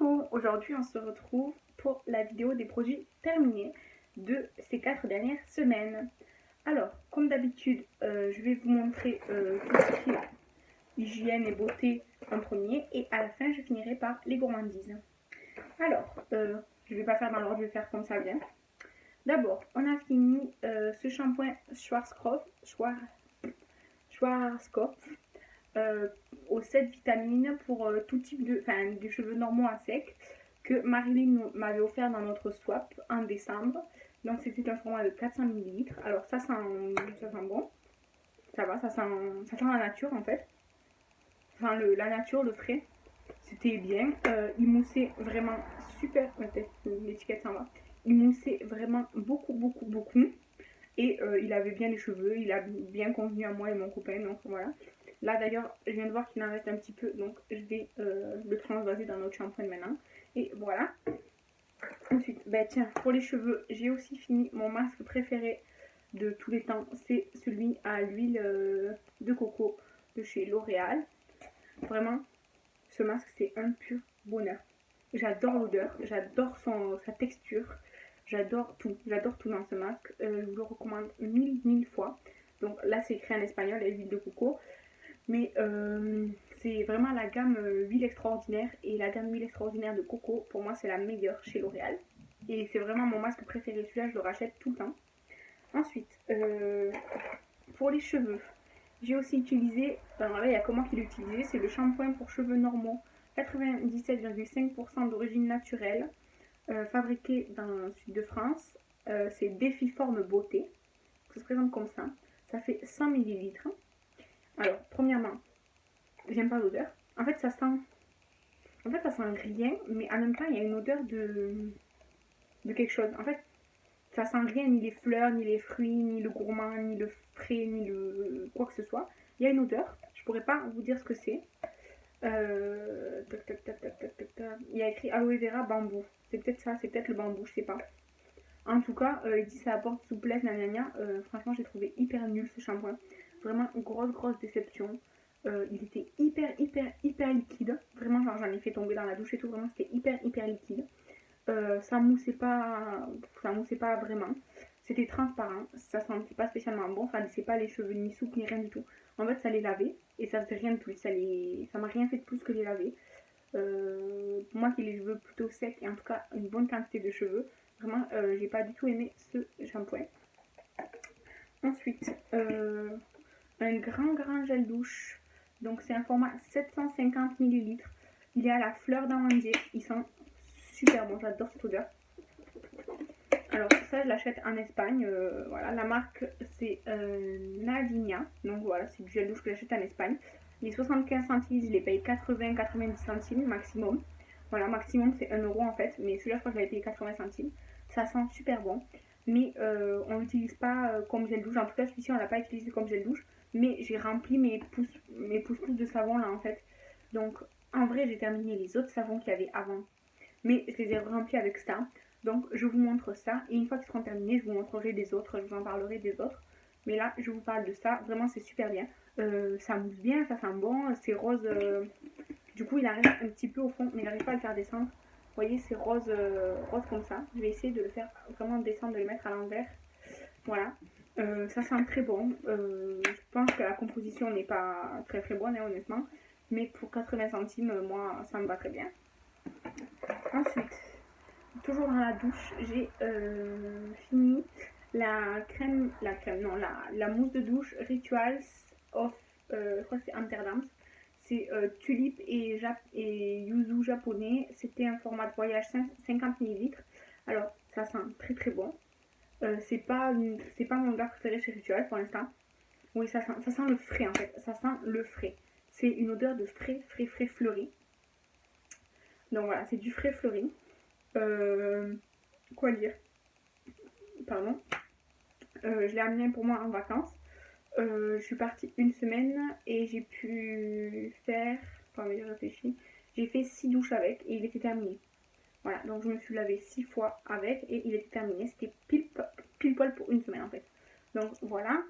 Coucou, aujourd'hui on se retrouve pour la vidéo des produits terminés de ces 4 dernières semaines. Alors, comme d'habitude, je vais vous montrer tout ce qui est hygiène et beauté en premier et à la fin je finirai par les gourmandises. Alors, je vais pas faire dans l'ordre, je vais faire comme ça vient. D'abord, on a fini ce shampoing Schwarzkopf aux 7 vitamines pour tout type de cheveux normaux à sec que Marilyn m'avait offert dans notre swap en décembre. Donc c'était un format de 400 ml. Alors ça sent bon. Ça va, ça sent la nature en fait. Enfin la nature, le frais. C'était bien. Il moussait vraiment super. L'étiquette s'en va. Il moussait vraiment beaucoup. Et il avait bien les cheveux. Il a bien convenu à moi et mon copain. Donc voilà. Là d'ailleurs, je viens de voir qu'il en reste un petit peu, donc je vais le transvaser dans notre shampoing maintenant. Et voilà. Ensuite, tiens, pour les cheveux, j'ai aussi fini mon masque préféré de tous les temps. C'est celui à l'huile de coco de chez L'Oréal. Vraiment, ce masque, c'est un pur bonheur. J'adore l'odeur, j'adore sa texture. J'adore tout dans ce masque. Je vous le recommande mille fois. Donc là, c'est écrit en espagnol, l'huile de coco. Mais c'est vraiment la gamme huile extraordinaire. Et la gamme huile extraordinaire de coco, pour moi, c'est la meilleure chez L'Oréal. Et c'est vraiment mon masque préféré. Celui-là, je le rachète tout le temps. Ensuite, pour les cheveux, j'ai aussi utilisé, alors là, il y a comment qu'il est utilisé, c'est le shampoing pour cheveux normaux. 97,5% d'origine naturelle, fabriqué dans le sud de France. C'est Défiforme Beauté. Ça se présente comme ça. Ça fait 100 ml. Alors, premièrement, j'aime pas l'odeur. En fait, ça sent rien, mais en même temps, il y a une odeur de quelque chose. En fait, ça sent rien, ni les fleurs, ni les fruits, ni le gourmand, ni le frais, ni le quoi que ce soit. Il y a une odeur. Je pourrais pas vous dire ce que c'est. Il y a écrit aloe vera bambou. C'est peut-être ça, c'est peut-être le bambou, je sais pas. En tout cas, il dit ça apporte souplesse, franchement, j'ai trouvé hyper nul ce shampoing. Vraiment grosse déception. Il était hyper liquide. Vraiment, genre j'en ai fait tomber dans la douche et tout. Vraiment, c'était hyper liquide. Ça moussait pas vraiment. C'était transparent. Ça sentait pas spécialement bon. Ça laissait pas les cheveux ni souples ni rien du tout. En fait, ça les lavait et ça faisait rien de plus. Ça m'a rien fait de plus que les laver. Moi qui ai les cheveux plutôt secs et en tout cas une bonne quantité de cheveux, vraiment j'ai pas du tout aimé ce shampoing. Ensuite, un grand gel douche. Donc c'est un format 750 ml. Il est à la fleur d'amandier. Il sent super bon, j'adore cette odeur. Alors ça je l'achète en Espagne. Voilà, la marque c'est Navigna. Donc voilà, c'est du gel douche que j'achète en Espagne. Les 75 centilitres, je les paye 80-90 centimes maximum. Voilà, maximum c'est 1 euro en fait. Mais celui-là, je crois que je l'avais payé 80 centimes. Ça sent super bon. Mais on l'utilise pas comme gel douche. En tout cas, celui-ci, on l'a pas utilisé comme gel douche. Mais j'ai rempli mes pouces de savon là en fait. Donc en vrai, j'ai terminé les autres savons qu'il y avait avant. Mais je les ai remplis avec ça. Donc je vous montre ça. Et une fois qu'ils seront terminés, je vous montrerai des autres. Je vous en parlerai des autres. Mais là, je vous parle de ça. Vraiment, c'est super bien. Ça mousse bien, ça sent bon. C'est rose. Du coup, il arrive un petit peu au fond, mais il n'arrive pas à le faire descendre. Vous voyez, c'est rose comme ça. Je vais essayer de le faire vraiment descendre, de le mettre à l'envers. Voilà. Ça sent très bon. Je pense que la composition n'est pas très bonne, hein, honnêtement. Mais pour 80 centimes, moi, ça me va très bien. Ensuite, toujours dans la douche, j'ai fini la mousse de douche Rituals of, je crois que c'est Amsterdam. C'est tulipe et yuzu japonais. C'était un format de voyage 50 ml. Alors, ça sent très bon. C'est pas mon odeur préféré chez Rituals pour l'instant. Oui, ça sent le frais en fait. Ça sent le frais. C'est une odeur de frais fleuri. Donc voilà, c'est du frais fleuri. Quoi dire? Pardon. Je l'ai amené pour moi en vacances. Je suis partie une semaine et j'ai pu faire. Attendez, je réfléchis. J'ai fait 6 douches avec et il était terminé. Voilà, donc je me suis lavée 6 fois avec et il était terminé. C'était pile poil pour une semaine en fait. Donc voilà.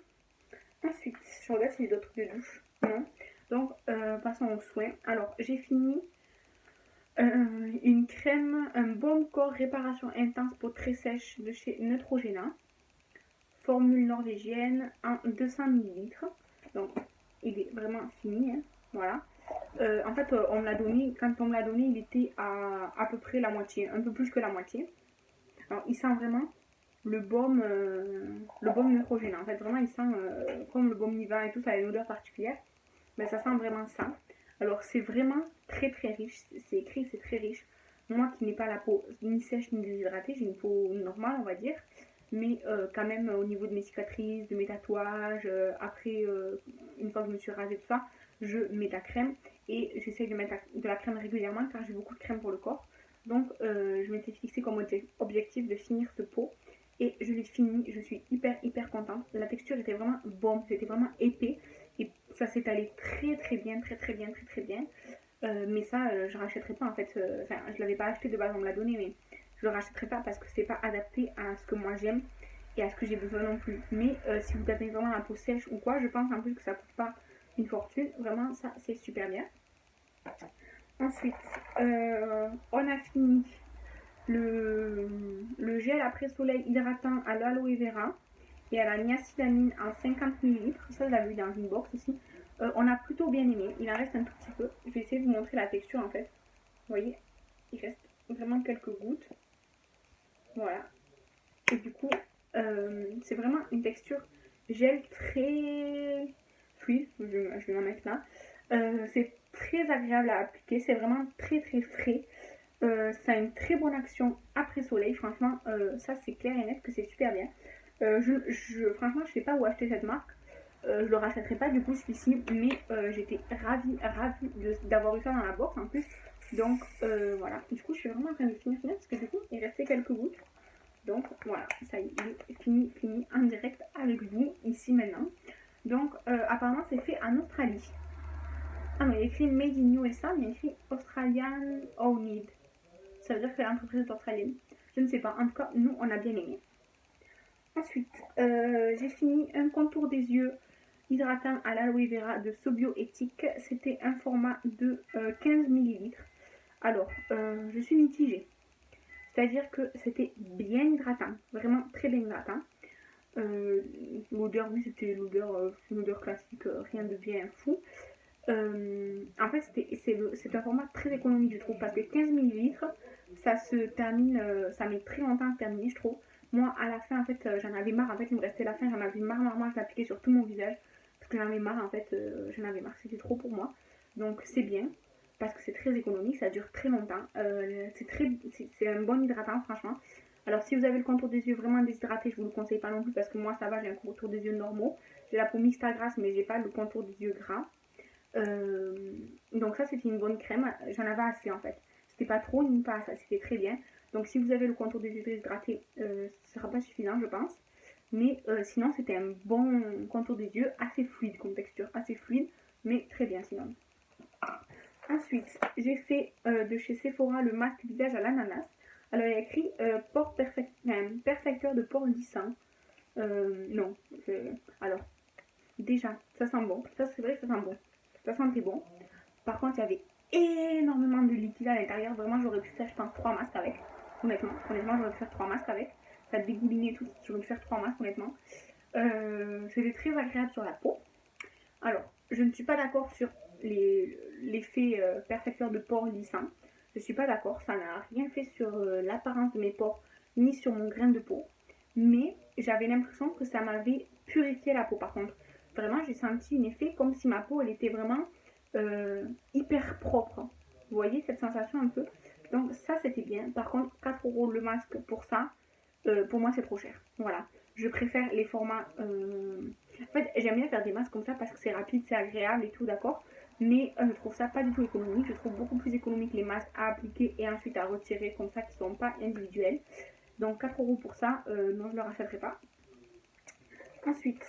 Ensuite, je regarde si j'ai d'autres trucs de douche. Non. Donc passons aux soins. Alors j'ai fini une crème, un baume corps réparation intense peau très sèche de chez Neutrogena. Formule norvégienne en 200 ml. Donc, il est vraiment fini. Hein. Voilà. En fait, on me l'a donné, quand on me l'a donné, il était à peu près la moitié, un peu plus que la moitié. Alors, il sent vraiment le baume Neutrogena. En fait, vraiment, il sent comme le baume Nivea et tout, ça a une odeur particulière. Mais ça sent vraiment ça. Alors, c'est vraiment très très riche. C'est écrit, c'est très riche. Moi qui n'ai pas la peau ni sèche ni déshydratée, j'ai une peau normale, on va dire. Mais quand même, au niveau de mes cicatrices, de mes tatouages, après, une fois que je me suis rasée, tout ça, je mets de la crème. Et j'essaye de mettre de la crème régulièrement car j'ai beaucoup de crème pour le corps. Donc, je m'étais fixé comme objectif de finir ce pot. Et je l'ai fini, je suis hyper contente. La texture était vraiment bonne, c'était vraiment épais. Et ça s'est allé très bien. Mais ça, je rachèterai pas en fait. Enfin, je l'avais pas acheté de base, on me l'a donné, mais je le rachèterai pas parce que c'est pas adapté à ce que moi j'aime et à ce que j'ai besoin non plus. Mais si vous avez vraiment la peau sèche ou quoi, je pense en plus que ça coûte pas une fortune. Vraiment, ça c'est super bien. Ensuite, on a fini le gel après soleil hydratant à l'aloe vera et à la niacinamide en 50 ml. Ça, je l'avais vu dans une box aussi. On a plutôt bien aimé. Il en reste un tout petit peu. Je vais essayer de vous montrer la texture en fait. Vous voyez, il reste vraiment quelques gouttes. Voilà. Et du coup, c'est vraiment une texture gel très fluide. Je vais m'en mettre là. C'est très agréable à appliquer. C'est vraiment très frais. Ça a une très bonne action après soleil. Franchement, ça c'est clair et net que c'est super bien. Franchement, je sais pas où acheter cette marque. Je le rachèterai pas du coup celui-ci, mais j'étais ravie d'avoir eu ça dans la box en plus. Donc voilà, du coup je suis vraiment en train de finir parce que du coup il restait quelques gouttes. Donc voilà, ça y est, il est fini en direct avec vous ici maintenant. Donc apparemment c'est fait en Australie. Ah non, il est écrit Made in USA, mais il est écrit Australian Owned. Ça veut dire que l'entreprise est australienne. Je ne sais pas, en tout cas nous on a bien aimé. Ensuite, j'ai fini un contour des yeux hydratant à l'aloe vera de Sobio Ethique. C'était un format de 15 ml. Alors, je suis mitigée. C'est-à-dire que c'était bien hydratant, vraiment très bien hydratant. L'odeur, oui, c'était une odeur classique, rien de bien fou. En fait, c'est un format très économique, je trouve, parce que 15 ml, ça se termine, ça met très longtemps à se terminer, je trouve. Moi, à la fin, en fait, j'en avais marre. En fait, il me restait la fin, j'en avais marre. Je l'appliquais sur tout mon visage. Parce que j'en avais marre, en fait. J'en avais marre. C'était trop pour moi. Donc, c'est bien. Parce que c'est très économique. Ça dure très longtemps. C'est un bon hydratant, franchement. Alors, si vous avez le contour des yeux vraiment déshydraté, je vous le conseille pas non plus. Parce que moi, ça va, j'ai un contour des yeux normaux. J'ai la peau mixte à grasse, mais j'ai pas le contour des yeux gras. Donc, ça, c'était une bonne crème. J'en avais assez, en fait. C'était pas trop ni pas ça. C'était très bien. Donc si vous avez le contour des yeux déshydratés, ce ne sera pas suffisant je pense. Mais sinon c'était un bon contour des yeux, assez fluide comme texture, assez fluide, mais très bien sinon. Ensuite, j'ai fait de chez Sephora le masque visage à l'ananas. Alors il y a écrit pore perfecteur de pores lissants. Non, alors déjà, ça sent bon. Ça c'est vrai que ça sent bon. Ça sent très bon. Par contre, il y avait énormément de liquide à l'intérieur. Vraiment, j'aurais pu faire, je pense, 3 masques avec. Honnêtement, j'aurais pu faire 3 masques avec. Ça dégoulinait tout. J'aurais pu faire 3 masques, honnêtement. C'était très agréable sur la peau. Alors, je ne suis pas d'accord sur l'effet perfecteur de pores lissant. Je ne suis pas d'accord. Ça n'a rien fait sur l'apparence de mes pores, ni sur mon grain de peau. Mais j'avais l'impression que ça m'avait purifié la peau, par contre. Vraiment, j'ai senti un effet comme si ma peau, elle était vraiment hyper propre. Vous voyez cette sensation un peu? Donc ça c'était bien. Par contre 4 € le masque pour ça, pour moi c'est trop cher. Voilà. Je préfère les formats... En fait j'aime bien faire des masques comme ça parce que c'est rapide, c'est agréable et tout, d'accord. Mais je trouve ça pas du tout économique. Je trouve beaucoup plus économique les masques à appliquer et ensuite à retirer comme ça qui sont pas individuels. Donc 4 € pour ça, non je ne le rachèterai pas. Ensuite,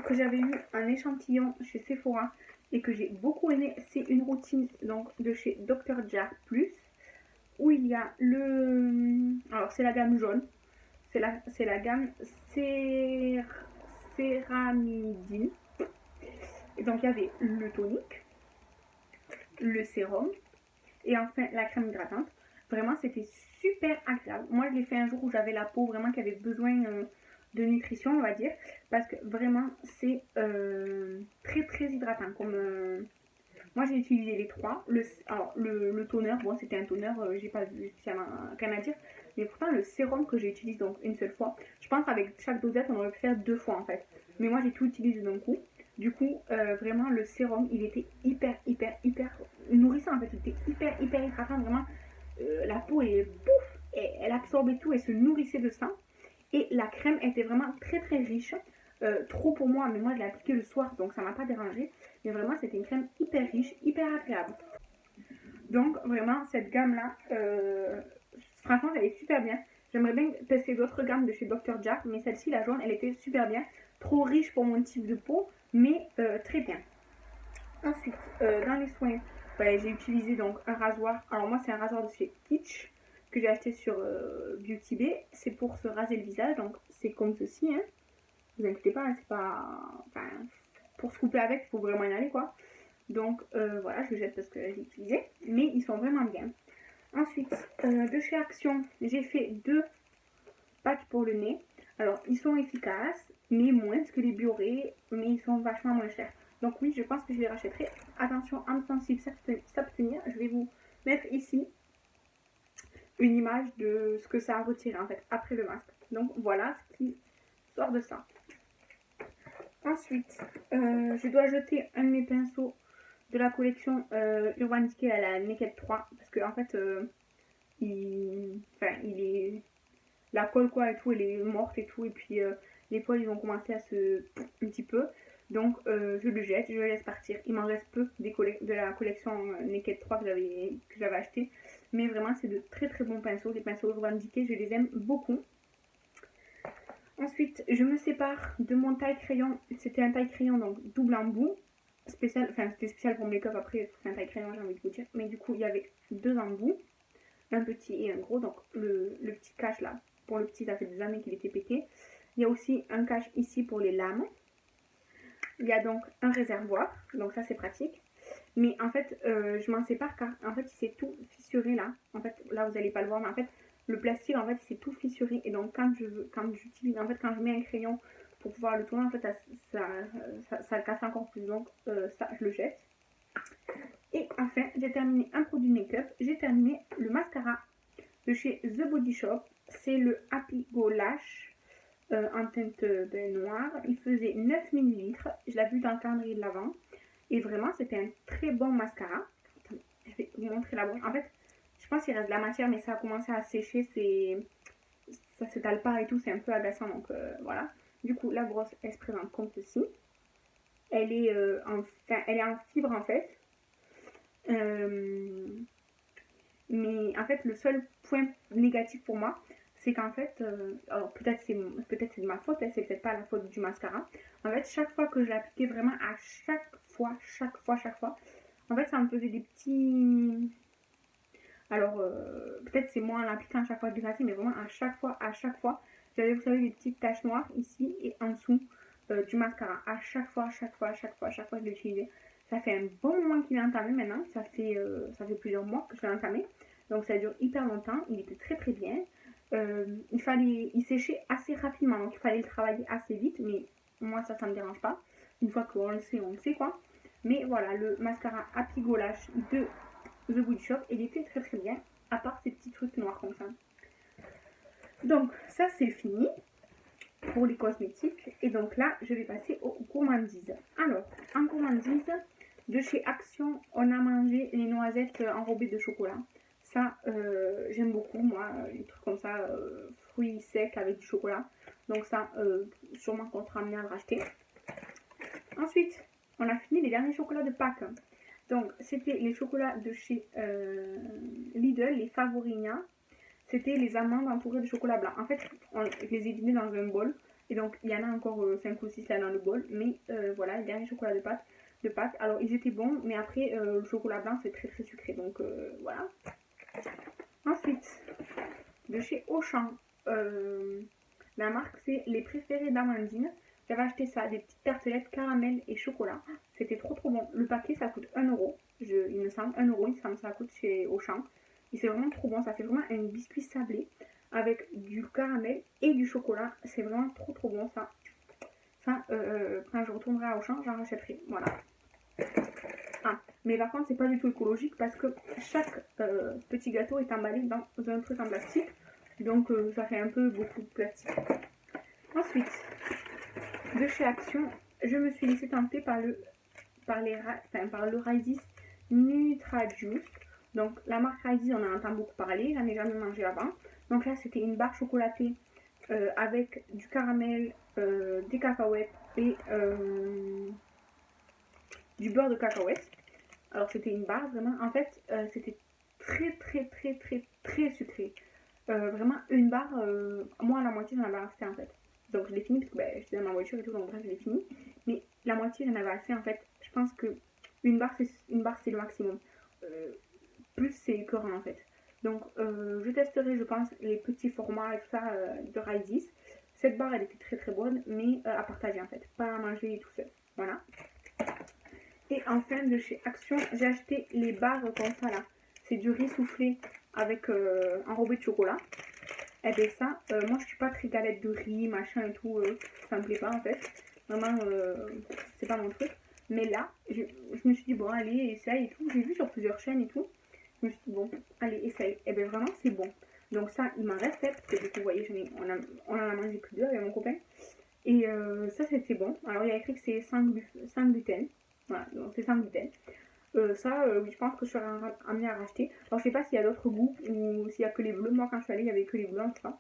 que j'avais eu un échantillon chez Sephora et que j'ai beaucoup aimé, c'est une routine donc de chez Dr. Jar Plus où il y a alors c'est la gamme jaune, c'est la gamme céramidine. Et donc il y avait le tonique, le sérum et enfin la crème hydratante. Vraiment, c'était super agréable. Moi, je l'ai fait un jour où j'avais la peau vraiment qui avait besoin de nutrition, on va dire. Parce que vraiment, c'est très très hydratant. Moi, j'ai utilisé les trois. Alors, le toner, bon, c'était un toner, j'ai pas vu spécialement rien à dire. Mais pourtant, le sérum que j'ai utilisé donc une seule fois, je pense qu'avec chaque dosette, on aurait pu faire 2 fois en fait. Mais moi, j'ai tout utilisé d'un coup. Du coup, vraiment, le sérum, il était hyper, hyper, hyper nourrissant en fait. Il était hyper, hyper hydratant. Vraiment, la peau, elle absorbait tout, elle se nourrissait de ça. Et la crème était vraiment très, très riche. Trop pour moi, mais moi, je l'ai appliquée le soir, donc ça m'a pas dérangé. Mais vraiment, c'était une crème hyper riche, hyper agréable. Donc, vraiment, cette gamme-là, franchement, elle est super bien. J'aimerais bien tester d'autres gammes de chez Dr. Jack, mais celle-ci, la jaune, elle était super bien. Trop riche pour mon type de peau, mais très bien. Ensuite, dans les soins, ouais, j'ai utilisé donc un rasoir. Alors moi, c'est un rasoir de chez Kitsch que j'ai acheté sur Beauty Bay. C'est pour se raser le visage, donc c'est comme ceci. Hein. Vous inquiétez pas, hein, c'est pas... Enfin, pour se couper avec, il faut vraiment y aller, quoi. Donc voilà, je le jette parce que j'ai utilisé. Mais ils sont vraiment bien. Ensuite, de chez Action, j'ai fait 2 patchs pour le nez. Alors, ils sont efficaces, mais moins que les Bioré, mais ils sont vachement moins chers. Donc oui, je pense que je les rachèterai. Attention, âme sensible, s'abstenir. Je vais vous mettre ici une image de ce que ça a retiré en fait après le masque. Donc voilà ce qui sort de ça. Ensuite, je dois jeter un de mes pinceaux de la collection Urban Decay à la Naked 3 parce que en fait il est la colle quoi et tout, elle est morte et tout et puis les poils ils ont commencé à se un petit peu, donc je le jette, je le laisse partir. Il m'en reste peu de la collection Naked 3 que j'avais acheté, mais vraiment c'est de très très bons pinceaux. Les pinceaux Urban Decay, je les aime beaucoup. Ensuite, je me sépare de mon taille crayon. C'était un taille crayon donc double embout. Spécial, enfin c'était spécial pour make-up, après c'est un taille crayon, j'ai envie de vous dire. Mais du coup, il y avait 2 embouts, un petit et un gros. Donc le petit cache là, pour le petit, ça fait des années qu'il était pété. Il y a aussi un cache ici pour les lames. Il y a donc un réservoir, donc ça c'est pratique. Mais en fait, je m'en sépare car en fait il s'est tout fissuré là. En fait, là vous n'allez pas le voir, mais en fait, le plastique en fait il s'est tout fissuré. Et donc quand j'utilise, en fait quand je mets un crayon pour pouvoir le tourner, en fait ça le casse encore plus. Donc ça je le jette. Et enfin, j'ai terminé un produit make-up. J'ai terminé le mascara de chez The Body Shop. C'est le Happy Go Lash en teinte noire. Il faisait 9 ml. Je l'ai vu dans le calendrier de l'avant. Et vraiment, c'était un très bon mascara. Attendez, je vais vous montrer la broche. En fait, je pense qu'il reste de la matière, mais ça a commencé à sécher. Ça s'étale pas et tout. C'est un peu agaçant, donc voilà. Du coup, la brosse, elle se présente comme ceci. Elle est en fibre, en fait. Mais en fait, le seul point négatif pour moi, c'est qu'en fait, alors peut-être c'est de ma faute, c'est peut-être pas la faute du mascara. En fait, chaque fois que je l'appliquais, vraiment à chaque fois, en fait, ça me faisait des petits... Alors, peut-être c'est moi en l'appliquant à chaque fois que je mais vraiment à chaque fois, j'avais, vous savez, des petites taches noires ici et en dessous du mascara. À chaque fois, que je l'utilisais. Ça fait un bon moment qu'il est entamé maintenant. Ça fait plusieurs mois que je l'ai entamé. Donc ça dure hyper longtemps. Il était très très bien. Il séchait assez rapidement. Donc il fallait le travailler assez vite. Mais moi ça me dérange pas. Une fois qu'on le sait, on le sait quoi. Mais voilà, le mascara Happy Go Lash de The Body Shop, il était très très bien. À part ces petits trucs noirs comme ça. Donc ça c'est fini pour les cosmétiques. Et donc là, je vais passer aux gourmandises. Alors, en gourmandise, de chez Action, on a mangé les noisettes enrobées de chocolat. Ça, j'aime beaucoup, moi, les trucs comme ça, fruits secs avec du chocolat. Donc ça, sûrement qu'on sera amené à le racheter. Ensuite, on a fini les derniers chocolats de Pâques. Donc, c'était les chocolats de chez Lidl, les Favorinia. C'était les amandes entourées de chocolat blanc. En fait, je les ai vidées dans un bol. Et donc, il y en a encore 5 ou 6 là dans le bol. Mais voilà, les derniers chocolats de Pâques. Alors, ils étaient bons. Mais après, le chocolat blanc, c'est très très sucré. Donc, voilà. Ensuite, de chez Auchan. La marque, c'est les préférés d'Amandine. J'avais acheté ça, des petites tartelettes caramel et chocolat. C'était trop trop bon. Le paquet, ça coûte 1€. Il me semble, 1€, il me semble, ça coûte chez Auchan. Et c'est vraiment trop bon, ça fait vraiment un biscuit sablé avec du caramel et du chocolat. C'est vraiment trop bon ça. Ça, quand je retournerai à Auchan, j'en rachèterai. Voilà. Ah, mais par contre, c'est pas du tout écologique parce que chaque petit gâteau est emballé dans un truc en plastique. Donc, ça fait un peu beaucoup de plastique. Ensuite, de chez Action, je me suis laissée tenter par le Rises Nutra-Juice. Donc, la marque Rises, on en entend beaucoup parler. J'en ai jamais mangé avant. Donc là, c'était une barre chocolatée avec du caramel, des cacahuètes et du beurre de cacahuète. Alors c'était une barre vraiment, en fait c'était très sucré. Vraiment une barre, moi la moitié j'en avais assez en fait. Donc je l'ai fini parce que j'étais dans ma voiture et tout, donc bref je l'ai fini. Mais la moitié j'en avais assez en fait. Je pense que une barre c'est le maximum. Plus c'est écœurant en fait. Donc je testerai je pense les petits formats et tout ça de Rises. Cette barre elle était très bonne mais à partager en fait, pas à manger tout seul. Voilà. Et enfin de chez Action, j'ai acheté les barres comme ça là. C'est du riz soufflé avec enrobé de chocolat. Et bien ça, moi je suis pas très galette de riz, machin et tout, ça me plaît pas en fait. Vraiment, c'est pas mon truc. Mais là, je me suis dit bon allez, essaye et tout. J'ai vu sur plusieurs chaînes et tout. Je me suis dit bon, allez, essaye. Et bien vraiment c'est bon. Donc ça, il m'en restait, parce que du coup, vous voyez, on en a mangé plus deux avec mon copain. Et ça c'était bon. Alors il y a écrit que c'est 5 gluten. Voilà, donc c'est sans gluten. Ça, oui, je pense que je serais amenée à racheter. Alors, je sais pas s'il y a d'autres goûts ou s'il y a que les bleus. Moi, quand je suis allée, il y avait que les bleus, en tout cas.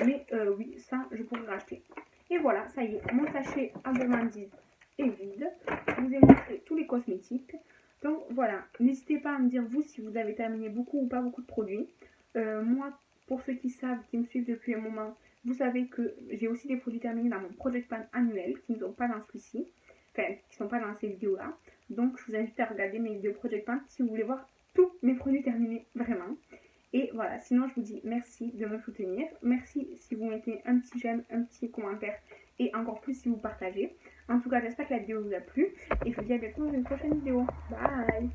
Mais oui, ça, je pourrais racheter. Et voilà, ça y est, mon sachet à gourmandise est vide. Je vous ai montré tous les cosmétiques. Donc, voilà. N'hésitez pas à me dire, vous, si vous avez terminé beaucoup ou pas beaucoup de produits. Moi, pour ceux qui savent, qui me suivent depuis un moment, vous savez que j'ai aussi des produits terminés dans mon Project Pan annuel qui ne sont pas dans celui-ci. Enfin, qui ne sont pas dans ces vidéos-là. Donc, je vous invite à regarder mes vidéos Project Pan si vous voulez voir tous mes produits terminés, vraiment. Et voilà, sinon, je vous dis merci de me soutenir. Merci si vous mettez un petit j'aime, un petit commentaire et encore plus si vous partagez. En tout cas, j'espère que la vidéo vous a plu et je vous dis à bientôt dans une prochaine vidéo. Bye!